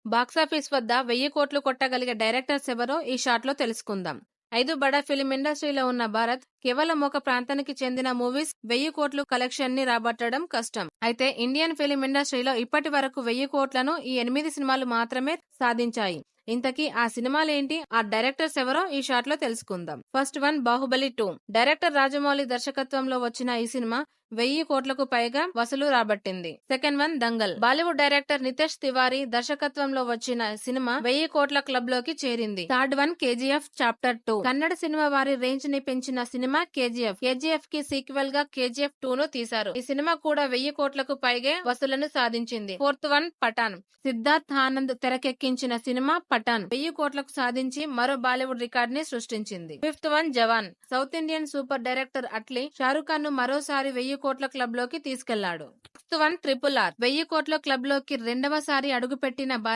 Box office వద్ద 1000 కోట్లు కొట్టగలిగే directors ఎవరో ఈ షాట్ లో తెలుసుకుందాం. 5 బడా ఫిలిం ఇండస్ట్రీలో ఉన్న భారత్ కేవలం ఒక ప్రాంతానికి చెందిన మూవీస్ 1000 కోట్లు కలెక్షన్ ని రాబట్టడం కష్టం. అయితే ఇండియన్ ఫిలిం ఇండస్ట్రీలో ఇప్పటి వరకు 1000 కోట్లను ఈ 8 సినిమాలు మాత్రమే సాధించాయి. ఇంతకీ ఆ సినిమాలేంటి, ఆ డైరెక్టర్స్ ఎవరో ఈ షాట్ లో తెలుసుకుందాం. First one, Baahubali 2. Director Rajamouli దర్శకత్వంలో వచ్చిన ఈ సినిమా 1000 కోట్లకు పైగా వసూలు రాబట్టింది. Second one, Dangal. Bollywood director Nitesh Tiwari దర్శకత్వంలో వచ్చిన సినిమా 1000 కోట్ల క్లబ్ లోకి చేరింది. Third one, KGF chapter 2. Kannada cinema వారి రేంజ్ ని పెంచిన సినిమా కేజీఎఫ్. కేజీఎఫ్ కి సీక్వెల్ గా కేజీఎఫ్ 2 ను తీశారు. ఈ సినిమా కూడా 1000 కోట్లకు పైగే వసూలను సాధించింది. Fourth one, Pathaan. సిద్ధార్థ్ ఆనంద్ తెరకెక్కించిన సినిమా పఠాన్ 1000 కోట్లకు సాధించి మరో బాలీవుడ్ రికార్డ్ ని సృష్టించింది. Fifth one, Jawan. South Indian super director Atlee Shahrukh Khan ను మరోసారి 1000 కోట్ల క్లబ్ లోకి తీసుకెళ్లాడు. Sixth one, RRR. 1000 కోట్ల క్లబ్ లోకి రెండవసారి అడుగుపెట్టిన భారత్